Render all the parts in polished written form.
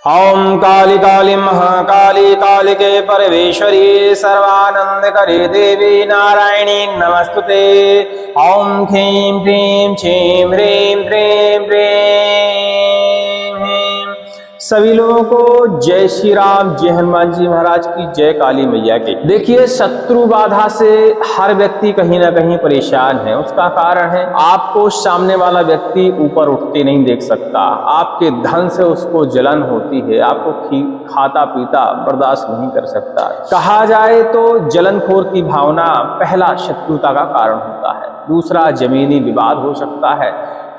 ओम काली काली महाकाली कालिके परमेश्वरी सर्वानंदकरी देवी नारायणी नमस्तुते। ओम ह्रीं क्लीं छीं ह्रीं क्लीं ह्रीं। सभी लोगों को जय श्री राम, जय हनुमान जी महाराज की, जय काली मैया की। देखिए, शत्रु बाधा से हर व्यक्ति कहीं ना कहीं परेशान है। उसका कारण है आपको सामने वाला व्यक्ति ऊपर उठते नहीं देख सकता, आपके धन से उसको जलन होती है, आपको खाता पीता बर्दाश्त नहीं कर सकता। कहा जाए तो जलनखोर की भावना पहला शत्रुता का कारण होता है। दूसरा जमीनी विवाद हो सकता है,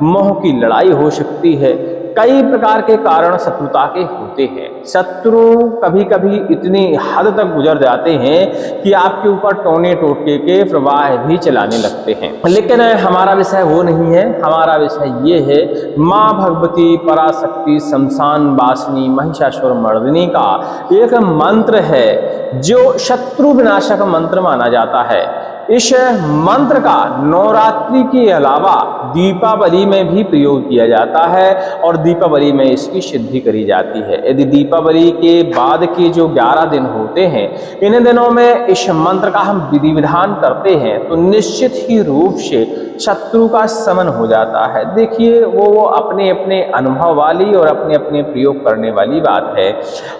मोह की लड़ाई हो सकती है। कई प्रकार के कारण शत्रुता के होते हैं। शत्रु कभी कभी इतनी हद तक गुजर जाते हैं कि आपके ऊपर टोने टोटके के प्रवाह भी चलाने लगते हैं। लेकिन हमारा विषय वो नहीं है। हमारा विषय ये है, माँ भगवती पराशक्ति शमशान वासिनी महिषासुर मर्दिनी का एक मंत्र है जो शत्रु विनाशक मंत्र माना जाता है। इस मंत्र का नवरात्रि के अलावा दीपावली में भी प्रयोग किया जाता है और दीपावली में इसकी सिद्धि करी जाती है। यदि दीपावली के बाद के जो 11 दिन होते हैं, इन दिनों में इस मंत्र का हम विधि विधान करते हैं तो निश्चित ही रूप से शत्रु का शमन हो जाता है। देखिए, वो अपने अपने अनुभव वाली और अपने अपने प्रयोग करने वाली बात है।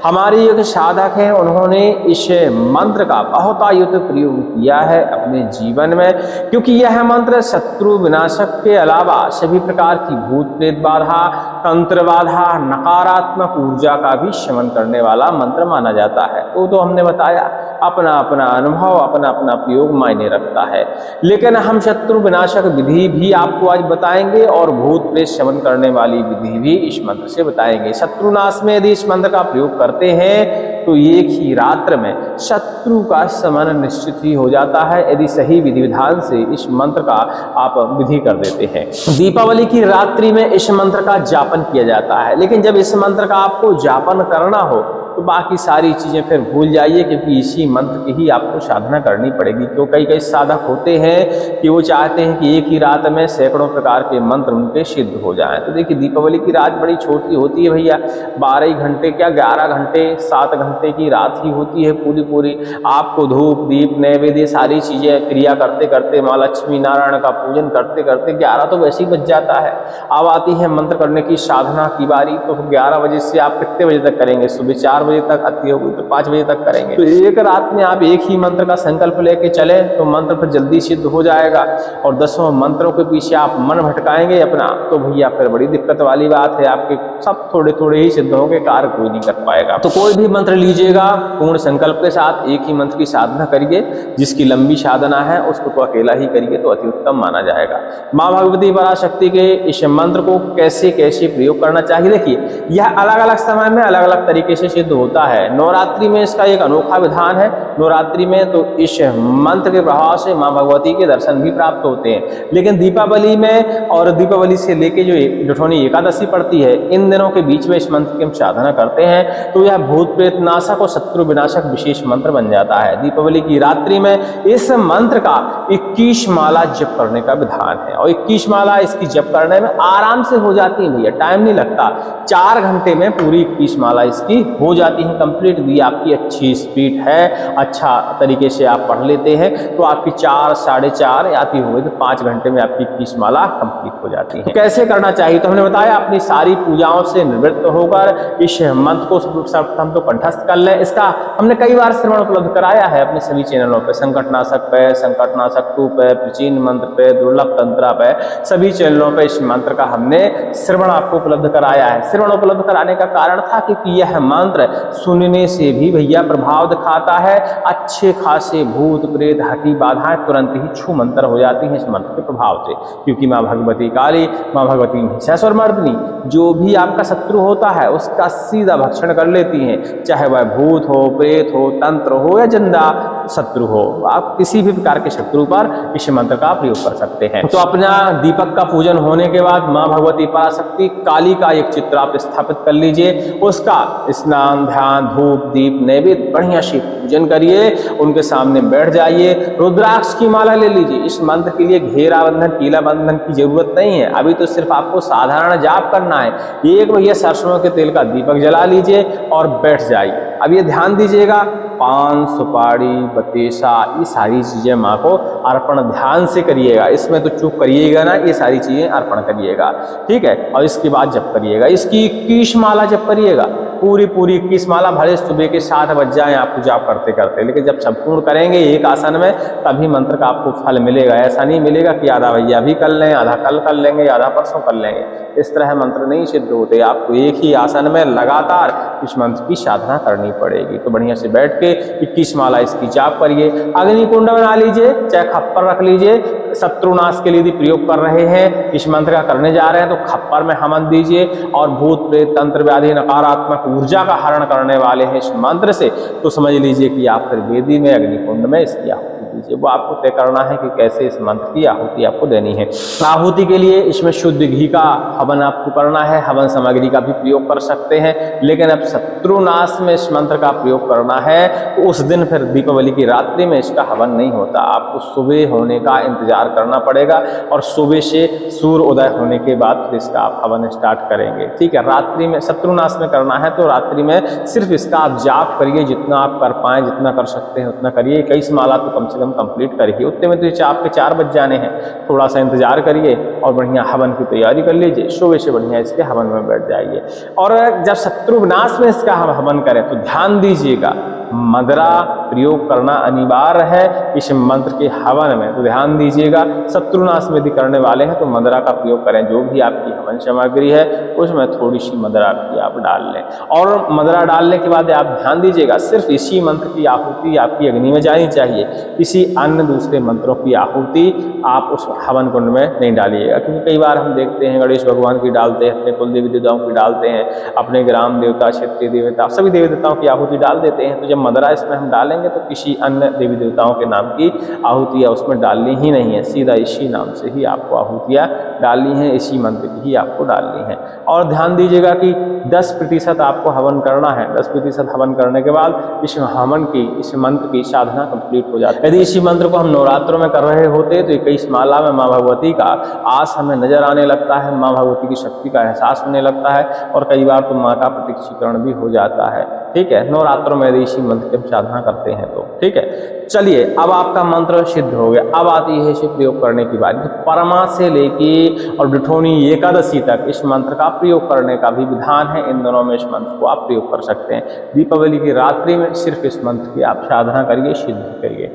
हमारे एक साधक हैं, उन्होंने इस मंत्र का बहुतायत प्रयोग किया है अपने जीवन में, क्योंकि यह मंत्र शत्रु विनाशक के अलावा सभी प्रकार की भूत प्रेत बाधा, तंत्र बाधा, नकारात्मक ऊर्जा का भी शमन करने वाला मंत्र माना जाता है। तो हमने बताया, अपना अपना अनुभव, अपना अपना प्रयोग मायने रखता है। लेकिन हम शत्रु विनाशक विधि भी आपको आज बताएंगे और भूत प्रेत शमन करने वाली विधि भी इस मंत्र से बताएंगे। शत्रुनाश में यदि इस मंत्र का प्रयोग करते हैं तो एक ही रात्र में शत्रु का शमन निश्चित ही हो जाता है, यदि सही विधि विधान से इस मंत्र का आप विधि कर देते हैं। दीपावली की रात्रि में इस मंत्र का जापन किया जाता है। लेकिन जब इस मंत्र का आपको जापन करना हो तो बाकी सारी चीजें फिर भूल जाइए, क्योंकि इसी मंत्र की ही आपको साधना करनी पड़ेगी। क्यों, कई साधक होते हैं कि वो चाहते हैं कि एक ही रात में सैकड़ों प्रकार के मंत्र उनके सिद्ध हो जाएं। तो देखिए, दीपावली की रात बड़ी छोटी होती है भैया, 12 घंटे क्या 11 घंटे 7 घंटे की रात ही होती है पूरी। आपको धूप दीप नैवेद्य सारी चीजें क्रिया करते करते, माँ लक्ष्मी नारायण का पूजन करते करते 11 तो वैसे ही बच जाता है। अब आती है मंत्र करने की साधना की बारी, तो 11 बजे से आप कितने बजे तक करेंगे? सुबह 4 बजे तक, अति होगी तो 5 बजे तक करेंगे। तो एक रात में आप एक ही मंत्र का संकल्प लेके चले तो मंत्र फिर जल्दी सिद्ध हो जाएगा। और 10 मंत्रों के पीछे आप मन भटकाएंगे अपना, तो भैया फिर बड़ी दिक्कत वाली बात है। आपके सब थोड़े ही सिद्ध होंगे, कार्य कोई नहीं कर पाएगा। तो कोई भी मंत्र लीजिएगा, पूर्ण संकल्प के साथ एक ही मंत्र की साधना करिए। जिसकी लंबी साधना है उसको तो अकेला ही करिए तो अति उत्तम माना जाएगा। माँ भगवती पराशक्ति के इस मंत्र को कैसे कैसे प्रयोग करना चाहिए, देखिए, यह अलग अलग समय में अलग अलग तरीके से सिद्ध होता है। नवरात्रि में इसका एक अनोखा विधान है। नवरात्रि में तो इस मंत्र के प्रभाव से माँ भगवती के दर्शन भी प्राप्त होते हैं। लेकिन दीपावली में और दीपावली से लेके जो जठौनी एकादशी पड़ती है, इन दिनों के बीच में इस मंत्र की हम साधना करते हैं तो यह भूत प्रेत नाशक और शत्रु विनाशक विशेष मंत्र बन जाता है। दीपावली की रात्रि में इस मंत्र का 21 माला जप करने का विधान है और 21 माला इसकी जप करने में आराम से हो जाती है भैया, टाइम नहीं लगता। 4 घंटे में पूरी 21 माला इसकी हो जाती है कंप्लीट। दी आपकी अच्छी स्पीड है, अच्छा तरीके से आप पढ़ लेते हैं तो आपकी 4 साढ़े 4 आती होगी तो 5 घंटे में आपकी 21 माला कंप्लीट हो जाती है। तो कैसे करना चाहिए, तो हमने बताया अपनी सारी पूजाओं से निवृत्त होकर इस मंत्र को सर्वप्रथम तो कंठस्थ कर लें। इसका हमने कई बार श्रवण उपलब्ध कराया है अपने सभी चैनलों पे, संकटनाशक पे, संकटनाशक 2 पे, प्राचीन मंत्र पे, दुर्लभ तंत्रा पे, सभी चैनलों पे इस मंत्र का हमने श्रवण आपको उपलब्ध कराया है। श्रवण उपलब्ध कराने का कारण था क्योंकि यह मंत्र सुनने से भी भैया प्रभाव दिखाता है। अच्छे खासे भूत प्रेत हटी बाधाएं तुरंत ही छू मंत्र हो जाती हैं इस मंत्र के प्रभाव से, क्योंकि माँ भगवती काली, माँ भगवती महिषासुर मर्दिनी जो भी आपका शत्रु होता है उसका सीधा भक्षण कर लेती हैं। चाहे वह भूत हो, प्रेत हो, तंत्र हो या जिंदा, शत्रु हो, आप किसी भी प्रकार के शत्रु पर इस मंत्र का प्रयोग कर सकते हैं। तो अपना दीपक का पूजन होने के बाद माँ भगवती पराशक्ति काली का एक चित्र आप स्थापित कर लीजिए, उसका स्नान ध्यान धूप दीप नैवेद्य बढ़िया से पूजन करिए, उनके सामने बैठ जाइए, रुद्राक्ष की माला ले लीजिए। इस मंत्र के लिए घेरा बंधन कीला बंधन की जरूरत नहीं है, अभी तो सिर्फ आपको साधारण जाप करना है। एक भैया सरसों के तेल का दीपक जला लीजिए और बैठ जाइए। अब ये ध्यान दीजिएगा, पान सुपारी बतेसा ये सारी चीजें माँ को अर्पण ध्यान से करिएगा, इसमें तो चूक करिएगा ना, ये सारी चीजें अर्पण करिएगा, ठीक है। और इसके बाद जप करिएगा, इसकी 21 माला जप करिएगा, पूरी 21 माला, भले सुबह के 7 बज जाए आपको जाप करते करते, लेकिन जब संपूर्ण करेंगे एक आसन में तभी मंत्र का आपको फल मिलेगा। ऐसा नहीं मिलेगा कि आधा भैया भी कर लें, आधा कल कर लेंगे, आधा परसों कर लेंगे, इस तरह मंत्र नहीं सिद्ध होते। आपको एक ही आसन में लगातार इस मंत्र की साधना करनी पड़ेगी। तो बढ़िया से बैठ के 21 माला इसकी जाप करिए। अग्निकुंड बना लीजिए, चाहे खप्पर रख लीजिए, शत्रुनाश के लिए यदि प्रयोग कर रहे हैं, इस मंत्र का करने जा रहे हैं तो खप्पर में हवन दीजिए। और भूत प्रेत तंत्र व्याधि नकारात्मक ऊर्जा का हरण करने वाले हैं इस मंत्र से, तो समझ लीजिए कि आप फिर वेदी में अग्निकुंड में इसकी आहुति दीजिए। वो आपको तय करना है कि कैसे इस मंत्र की आहुति आपको देनी है। आहुति के लिए इसमें शुद्ध घी का हवन आपको करना है, हवन सामग्री का भी प्रयोग कर सकते हैं, लेकिन अब शत्रुनाश में इस मंत्र का प्रयोग करना है तो उस दिन फिर दीपावली की रात्रि में इसका हवन नहीं होता, आपको सुबह होने का इंतजार करना पड़ेगा और सुबह से सूर्य उदय होने के बाद फिर इसका आप हवन स्टार्ट करेंगे, ठीक है। रात्रि में शत्रुनाश में करना है तो रात्रि में सिर्फ इसका आप जाप करिए, जितना आप कर पाए, जितना कर सकते हैं उतना करिए। 21 माला तो कम से कम कंप्लीट करिए, उतने में तो आपके 4 बज जाने हैं, थोड़ा सा इंतजार करिए और बढ़िया हवन की तैयारी कर लीजिए, सुबह से बढ़िया इसके हवन में बैठ जाइए। और जब शत्रुनाश में इसका हवन करें तो ध्यान दीजिएगा, मदरा प्रयोग करना अनिवार्य है इस मंत्र के हवन में, तो ध्यान दीजिएगा। शत्रुनाश यदि करने वाले हैं तो मदरा का प्रयोग करें, जो भी आपकी हवन सामग्री है उसमें थोड़ी सी मदरा की आप डाल लें। और मदरा डालने के बाद आप ध्यान दीजिएगा, सिर्फ इसी मंत्र की आहुति आपकी अग्नि में जानी चाहिए, किसी अन्य दूसरे मंत्रों की आहुति आप उस हवन कुंड में नहीं डालिएगा। क्योंकि कई बार हम देखते हैं गणेश भगवान की डालते हैं, अपने कुल देवी देवताओं की डालते हैं, अपने ग्राम देवता क्षेत्रीय देवता सभी देवी देवताओं की आहुति डाल देते हैं। तो जब मदरा इसमें हम डालेंगे तो किसी अन्य देवी देवताओं के नाम की आहुतियाँ उसमें डालनी ही नहीं है, सीधा इसी नाम से ही आपको आहुतियाँ डालनी है, इसी मंत्र की ही आपको डालनी है। और ध्यान दीजिएगा कि 10% आपको हवन करना है, 10% हवन करने के बाद इस हवन की इस मंत्र की साधना कंप्लीट हो जाती है। यदि इसी मंत्र को हम नवरात्रों में कर रहे होते तो 21 माला में माँ भगवती का आस हमें नजर आने लगता है, माँ भगवती की शक्ति का एहसास होने लगता है और कई बार तो माँ का प्रत्यक्षीकरण भी हो जाता है, ठीक है। नवरात्रों में यदि इसी मंत्र की हम साधना करते हैं तो ठीक है। चलिए, अब आपका मंत्र सिद्ध हो गया, अब आती है इसे प्रयोग करने की बात। तो परमा से लेके और बिठोनी एकादशी तक इस मंत्र का प्रयोग करने का भी विधान है, इन दोनों में इस मंत्र को आप प्रयोग कर सकते हैं। दीपावली की रात्रि में सिर्फ इस मंत्र की आप साधना करिए, सिद्ध करिए।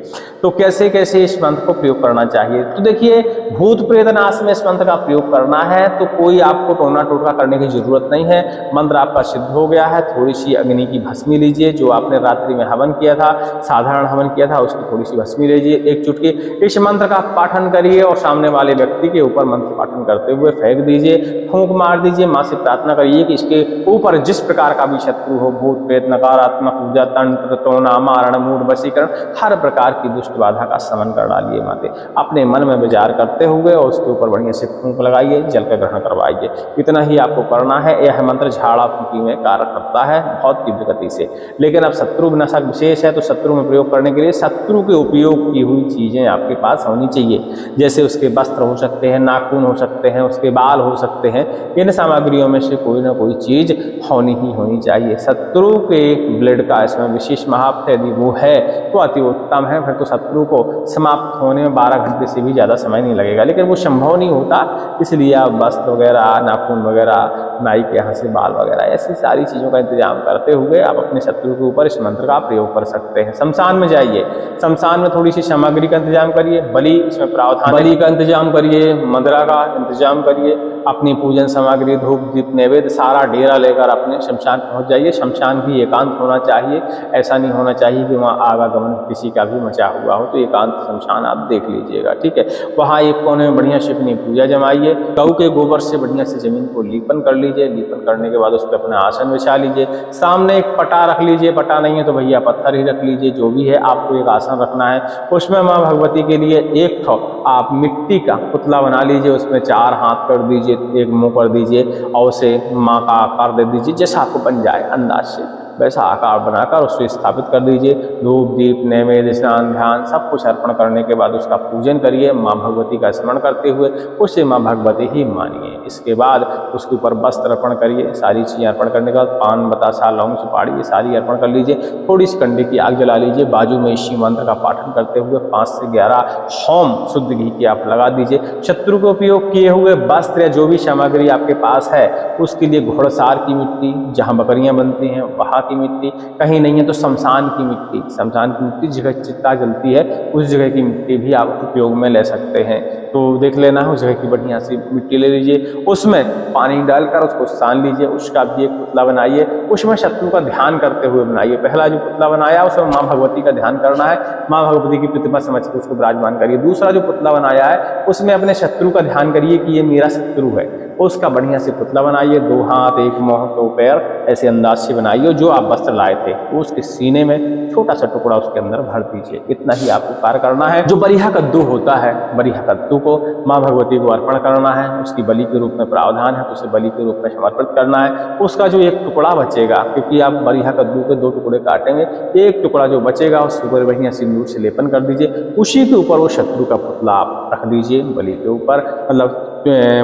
तो कैसे कैसे इस मंत्र को प्रयोग करना चाहिए, तो देखिए, भूत प्रेत नाश में इस मंत्र का प्रयोग करना है तो कोई आपको टोना टोटका करने की जरूरत नहीं है। मंत्र आपका सिद्ध हो गया है, थोड़ी सी अग्नि की भस्मी लीजिए, जो आपने रात्रि में हवन किया था, साधारण हवन किया था, उसकी थोड़ी सी भस्मी लीजिए, एक चुटकी इस मंत्र का पाठन करिए और सामने वाले व्यक्ति के ऊपर मंत्र पाठन करते हुए फेंक दीजिए, फूंक मार दीजिए। माँ से प्रार्थना करिए कि इसके ऊपर जिस प्रकार का भी शत्रु हो, भूत प्रेत नकारात्मक ऊर्जा तंत्र टोना मारण मूड वशीकरण हर प्रकार की दुष्ट बाधा का समन कर डालिए माते। अपने मन में विचार करते हुए और उसके ऊपर बढ़िया से फूंक लगाइए, जल का ग्रहण करवाइए। इतना ही आपको करना है। यह मंत्र झाड़ा फूंकी में कार्य करता है बहुत तीव्र गति से। लेकिन अब शत्रु विनाशक विशेष है तो शत्रु में प्रयोग करने के लिए शत्रु के उपयोग की हुई चीजें आपके पास होनी चाहिए, जैसे उसके वस्त्र हो सकते हैं, नाखून हो सकते हैं, उसके बाल हो सकते हैं। इन सामग्रियों में से कोई ना कोई चीज होनी ही होनी चाहिए। शत्रु के ब्लेड का इसमें विशेष महत्व है, यदि वो है तो अति उत्तम है, फिर तो शत्रु को समाप्त होने में 12 घंटे से भी ज़्यादा समय नहीं लगेगा। लेकिन वो संभव नहीं होता, इसलिए आप वस्त्र वगैरह, नाखून वगैरह, नाई के यहाँ से बाल वगैरह, ऐसी सारी चीज़ों का इंतजाम करते हुए आप अपने शत्रु के ऊपर इस मंत्र का प्रयोग कर सकते हैं। शमशान में जाइए, शमशान में थोड़ी सी सामग्री का इंतजाम करिए, बलि इसमें प्रावधान, बलि का इंतजाम करिए, मदरा का इंतजाम करिए, अपनी पूजन सामग्री, धूप दीप नैवेद्य सारा डेरा लेकर अपने शमशान पहुंच जाइए। शमशान भी एकांत होना चाहिए, ऐसा नहीं होना चाहिए कि वहाँ आवागमन किसी का भी मचा हुआ हो, तो एकांत शमशान आप देख लीजिएगा, ठीक है। वहाँ एक कोने में बढ़िया से अपनी पूजा जमाइए, गऊ के गोबर से बढ़िया से जमीन को लीपन कर लीजिए। लीपन करने के बाद उस पर अपना आसन बिछा लीजिए, सामने एक पटा रख लीजिए, पटा नहीं है तो भैया पत्थर ही रख लीजिए, जो भी है आपको एक आसन रखना है। उसमें माँ भगवती के लिए एक ठो आप मिट्टी का पुतला बना लीजिए, उसमें 4 हाथ कर दीजिए, एक मुंह कर दीजिए और उसे माँ का आकार दे दीजिए, जैसा आपको बन जाए अंदाज से वैसा आकार बनाकर उसको स्थापित कर दीजिए। धूप दीप नैवेद्य स्नान ध्यान सब कुछ अर्पण करने के बाद उसका पूजन करिए, माँ भगवती का स्मरण करते हुए उसे माँ भगवती ही मानिए। इसके बाद उसके ऊपर वस्त्र अर्पण करिए, सारी चीज़ें अर्पण करने के बाद पान बतासा लौंग सुपारी ये सारी अर्पण कर लीजिए। थोड़ी सी कंडे की आग जला लीजिए, बाजू में इसी मंत्र का पाठन करते हुए 5 से 11 होम शुद्ध घी की आप लगा दीजिए। शत्रु के उपयोग किए हुए वस्त्र या जो भी सामग्री आपके पास है उसके लिए घोड़सार की मिट्टी, जहाँ बकरियाँ बनती हैं वहाँ की मिट्टी, कहीं नहीं है तो शमशान की मिट्टी, शमशान की मिट्टी जगह चिता जलती है उस जगह की मिट्टी भी आप उपयोग में ले सकते हैं। तो देख लेना है उस जगह की बढ़िया सी मिट्टी ले लीजिए, उसमें पानी डालकर उसको सान लीजिए, उसका भी एक पुतला बनाइए, उसमें शत्रु का ध्यान करते हुए बनाइए। पहला जो पुतला बनाया उसमें माँ भगवती का ध्यान करना है, माँ भगवती की प्रतिमा समझ के उसको विराजमान करिए। दूसरा जो पुतला बनाया है उसमें अपने शत्रु का ध्यान करिए कि ये मेरा शत्रु है, उसका बढ़िया से पुतला बनाइए, 2 हाथ 1 मुंह 2 पैर ऐसे अंदाज से बनाइए। जो आप वस्त्र लाए थे उसके सीने में छोटा सा टुकड़ा उसके अंदर भर दीजिए। इतना ही आपको कार्य करना है। जो बरिहा कद्दू होता है, बरिहा कद्दू को माँ भगवती को अर्पण करना है, उसकी बलि के रूप में प्रावधान है तो उसे बलि के रूप में समर्पित करना है। उसका जो एक टुकड़ा बचेगा, क्योंकि आप बरिहा कद्दू के 2 टुकड़े काटेंगे, एक टुकड़ा जो बचेगा उसके ऊपर बढ़िया सिंदूर से लेपन कर दीजिए, उसी के ऊपर वो शत्रु का पुतला आप रख दीजिए बलि के ऊपर, मतलब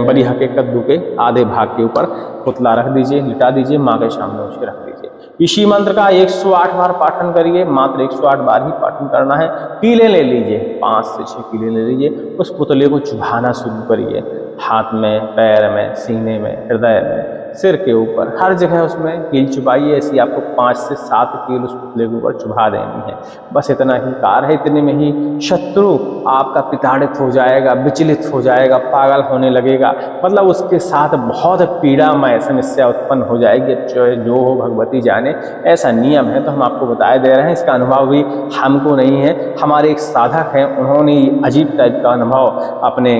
बरिहा के कद्दू के आधे भाग के ऊपर पुतला रख दीजिए, लिटा दीजिए, माँ के सामने उसे रख दीजिए। इसी मंत्र का 108 बार पाठन करिए, मात्र 108 बार ही पाठन करना है। कीले ले लीजिए, 5 से 6 कीले ले लीजिए, उस पुतले को चुभाना शुरू करिए, हाथ में, पैर में, सीने में, हृदय में, सिर के ऊपर, हर जगह उसमें कील चुभाइए। ऐसी आपको 5 से 7 कील उस पुतले के ऊपर चुभा देनी है। बस इतना ही कार्य है, इतने में ही शत्रु आपका पिताड़ित हो जाएगा, विचलित हो जाएगा, पागल होने लगेगा, मतलब उसके साथ बहुत पीड़ामय समस्या उत्पन्न हो जाएगी। जो हो भगवती जाने, ऐसा नियम है तो हम आपको बताए दे रहे हैं। इसका अनुभव भी हमको नहीं है, हमारे एक साधक हैं, उन्होंने अजीब टाइप का अनुभव अपने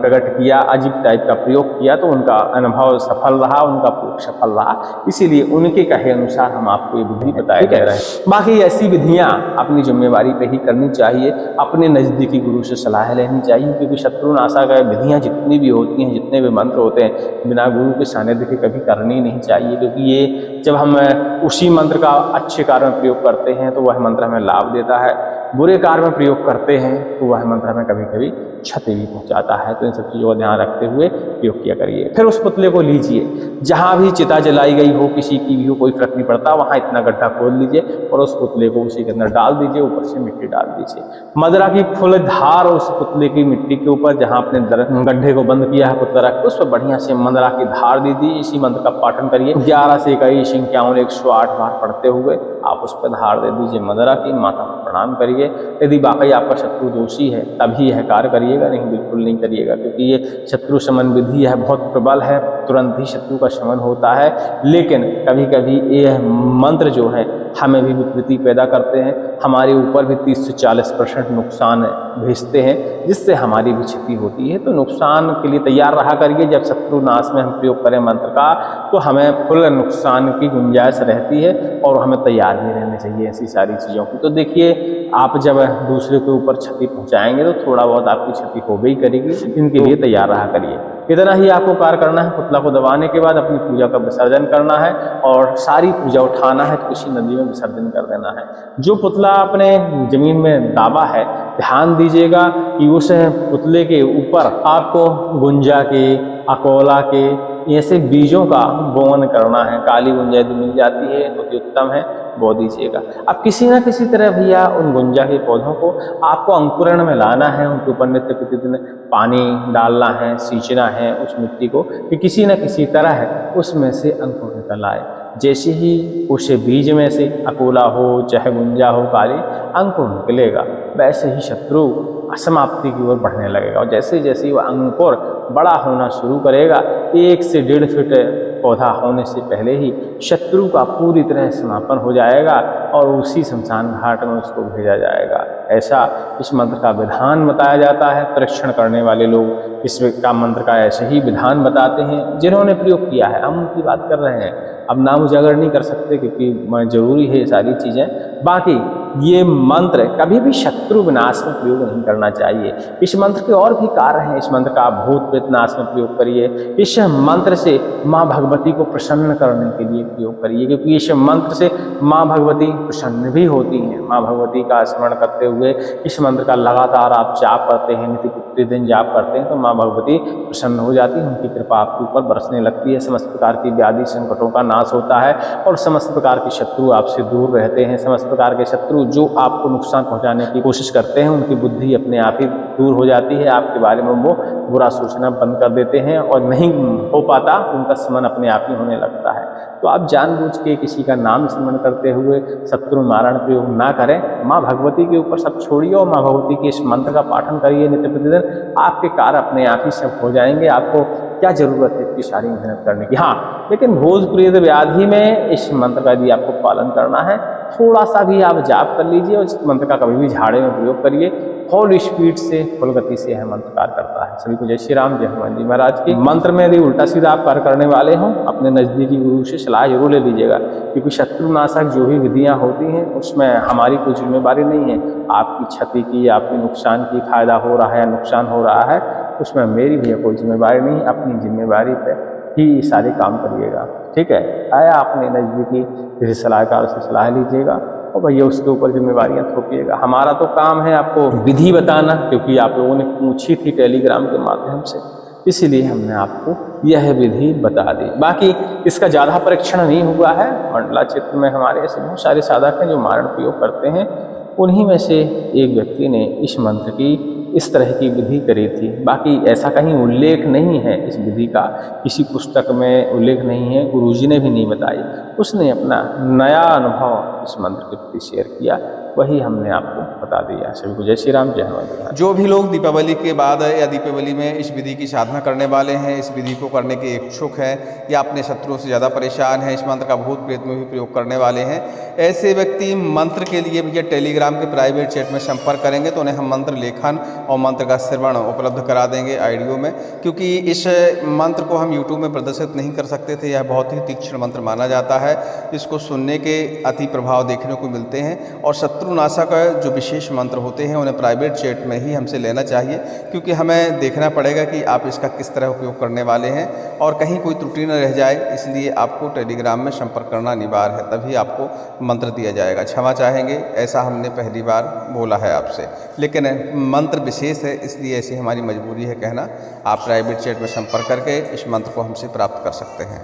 प्रकट किया, अजीब टाइप का प्रयोग किया, तो उनका अनुभव सफल रहा, उनका प्रयोग सफल रहा, इसीलिए उनके कहे अनुसार हम आपको ये विधि बताए दे रहे हैं। बाकी ऐसी विधियां अपनी जिम्मेवारी पे ही करनी चाहिए, अपने नजदीकी गुरु से सलाह लेनी चाहिए, क्योंकि शत्रुनाशा का विधियां जितनी भी होती हैं, जितने भी मंत्र होते हैं, बिना गुरु के सानिध्य के कभी करनी नहीं चाहिए, क्योंकि ये जब हम उसी मंत्र का अच्छे कार्य में प्रयोग करते हैं तो वह मंत्र हमें लाभ देता है, बुरे कार्य में प्रयोग करते हैं तो वह मंत्र हमें कभी कभी क्षति भी पहुंचाता है। तो इन सब चीज़ों का ध्यान रखते हुए प्रयोग किया करिए। फिर उस पुतले को लीजिए, जहाँ भी चिता जलाई गई हो, किसी की भी हो, कोई फर्क नहीं पड़ता, वहाँ इतना गड्ढा खोद लीजिए और उस पुतले को उसी के अंदर डाल दीजिए, ऊपर से मिट्टी डाल दीजिए। मदरा की फुल धार उस पुतले की मिट्टी के ऊपर, जहाँ आपने गड्ढे को बंद किया है पुतला रख, उस पर बढ़िया से मदरा की धार दे दीजिए। इसी मंत्र का पाठन करिए, 11 से 21 51 108 बार पढ़ते हुए आप उस पर धार दे दीजिए मदरा की, माता को प्रणाम करिए। यदि वाकई आपका शत्रु दोषी है तभी यह कार्य करिएगा, नहीं बिल्कुल नहीं करिएगा, क्योंकि ये शत्रु शमन विधि है, बहुत प्रबल है, तुरंत ही शत्रु का शमन होता है। लेकिन कभी कभी ये मंत्र जो है हमें भी विकृति पैदा करते हैं, हमारे ऊपर भी 30 से 40% नुकसान भेजते हैं, जिससे हमारी भी क्षति होती है। तो नुकसान के लिए तैयार रहा करिए। जब शत्रु नाश में हम प्रयोग करें मंत्र का तो हमें फुल नुकसान की गुंजाइश रहती है और हमें तैयार भी रहना चाहिए ऐसी सारी चीज़ों की। तो देखिए, आप जब दूसरे के ऊपर क्षति पहुंचाएंगे तो थोड़ा बहुत आपकी क्षति हो गई करेगी, इनके लिए तैयार रहा करिए। इतना ही आपको कार्य करना है। पुतला को दबाने के बाद अपनी पूजा का विसर्जन करना है और सारी पूजा उठाना है तो किसी नदी में विसर्जन कर देना है। जो पुतला अपने जमीन में दाबा है, ध्यान दीजिएगा कि उस पुतले के ऊपर आपको गुंजा के, अकोला के ऐसे बीजों का बोवन करना है। काली गुंजा यदि मिल जाती है तो अति उत्तम है, बो दीजिएगा। अब किसी न किसी तरह भैया उन गुंजा के पौधों को आपको अंकुरण में लाना है, उनके ऊपर नित्य प्रतिदिन पानी डालना है, सींचना है उस मिट्टी को, कि किसी न किसी तरह उसमें से अंकुर निकल आए। जैसे ही उसे बीज में से अकोला हो चाहे गुंजा हो काली अंकुर निकलेगा, वैसे ही शत्रु समाप्ति की ओर बढ़ने लगेगा। और जैसे जैसे वह अंकुर बड़ा होना शुरू करेगा, 1 से 1.5 फीट पौधा होने से पहले ही शत्रु का पूरी तरह समापन हो जाएगा और उसी शमशान घाट में उसको भेजा जाएगा। ऐसा इस मंत्र का विधान बताया जाता है। परीक्षण करने वाले लोग इस का मंत्र का ऐसे ही विधान बताते हैं जिन्होंने प्रयोग किया है। हम उनकी बात कर रहे हैं, अब नाम उजागर नहीं कर सकते क्योंकि जरूरी है ये सारी चीज़ें। बाकी ये मंत्र कभी भी शत्रु विनाश में प्रयोग नहीं करना चाहिए। इस मंत्र के और भी कार्य हैं। इस मंत्र का आप भूत प्रेत नाश में प्रयोग करिए। इस मंत्र से माँ भगवती को प्रसन्न करने के लिए प्रयोग करिए, क्योंकि इस मंत्र से माँ भगवती प्रसन्न भी होती हैं। माँ भगवती का स्मरण करते हुए इस मंत्र का लगातार आप जाप करते हैं, नित्य प्रतिदिन जाप करते हैं, तो माँ भगवती प्रसन्न हो जाती है, उनकी कृपा आपके ऊपर बरसने लगती है। समस्त प्रकार की व्याधि संकटों का नाश होता है और समस्त प्रकार के शत्रु आपसे दूर रहते हैं। समस्त प्रकार के शत्रु जो आपको नुकसान पहुंचाने की कोशिश करते हैं, उनकी बुद्धि अपने आप ही दूर हो जाती है। आपके बारे में वो बुरा सोचना बंद कर देते हैं और नहीं हो पाता, उनका स्मरण अपने आप ही होने लगता है। तो आप जानबूझ के किसी का नाम स्मरण करते हुए शत्रु मारण प्रयोग ना करें। माँ भगवती के ऊपर सब छोड़िए और माँ भगवती के इस मंत्र का पाठन करिए नित्य प्रतिदिन। आपके कार्य अपने आप ही सब हो जाएंगे। आपको क्या जरूरत है इतनी सारी मेहनत करने की। हाँ, लेकिन भूत प्रेत व्याधि में इस मंत्र का यदि आपको पालन करना है, थोड़ा सा भी आप जाप कर लीजिए और इस मंत्र का कभी भी झाड़े में प्रयोग करिए। फुल स्पीड से, फुल गति से यह मंत्र कार्य करता है। सभी को जय श्री राम, जय हनुमान जी महाराज की। मंत्र में यदि उल्टा सीधा आप कार्य करने वाले हों, अपने नजदीकी गुरु से सलाह जरूर ले लीजिएगा, क्योंकि शत्रुनाशक जो भी विधियां होती हैं उसमें हमारी कोई जिम्मेदारी नहीं है। आपकी क्षति की, आपके नुकसान की, फायदा हो रहा है या नुकसान हो रहा है, उसमें मेरी भी कोई जिम्मेदारी नहीं। अपनी जिम्मेदारी पे ही सारे काम करिएगा, ठीक है। आया अपने नज़दीकी किसी सलाहकार से सलाह लीजिएगा और भैया उसके ऊपर जिम्मेवारियाँ थोपिएगा। हमारा तो काम है आपको विधि बताना, क्योंकि आप लोगों ने पूछी थी टेलीग्राम के माध्यम से, इसीलिए हमने आपको यह विधि बता दी। बाकी इसका ज़्यादा परीक्षण नहीं हुआ है। मंडला क्षेत्र में हमारे ऐसे बहुत सारे साधक हैं जो मारण प्रयोग करते हैं। उन्हीं में से एक व्यक्ति ने इस मंत्र की इस तरह की विधि करी थी। बाकी ऐसा कहीं उल्लेख नहीं है इस विधि का, किसी पुस्तक में उल्लेख नहीं है, गुरुजी ने भी नहीं बताई। उसने अपना नया अनुभव इस मंत्र के प्रति शेयर किया, वही हमने आपको बता दिया। सभी को जय श्री राम, जय हनुमान। जो भी लोग दीपावली के बाद या दीपावली में इस विधि की साधना करने वाले हैं, इस विधि को करने के इच्छुक हैं या अपने शत्रुओं से ज़्यादा परेशान हैं, इस मंत्र का भूत प्रेत में भी प्रयोग करने वाले हैं, ऐसे व्यक्ति मंत्र के लिए भैया टेलीग्राम के प्राइवेट चैट में संपर्क करेंगे तो उन्हें हम मंत्र लेखन और मंत्र का श्रवण उपलब्ध करा देंगे ऑडियो में। क्योंकि इस मंत्र को हम यूट्यूब में प्रदर्शित नहीं कर सकते थे, यह बहुत ही तीक्ष्ण मंत्र माना जाता है। इसको सुनने के अति प्रभाव देखने को मिलते हैं और शत्रुनाशक जो विशेष मंत्र होते हैं उन्हें प्राइवेट चैट में ही हमसे लेना चाहिए, क्योंकि हमें देखना पड़ेगा कि आप इसका किस तरह उपयोग करने वाले हैं और कहीं कोई त्रुटि न रह जाए। इसलिए आपको टेलीग्राम में संपर्क करना अनिवार्य है, तभी आपको मंत्र दिया जाएगा। क्षमा चाहेंगे, ऐसा हमने पहली बार बोला है आपसे, लेकिन मंत्र विशेष है इसलिए ऐसी हमारी मजबूरी है कहना। आप प्राइवेट चैट में संपर्क करके इस मंत्र को हमसे प्राप्त कर सकते हैं।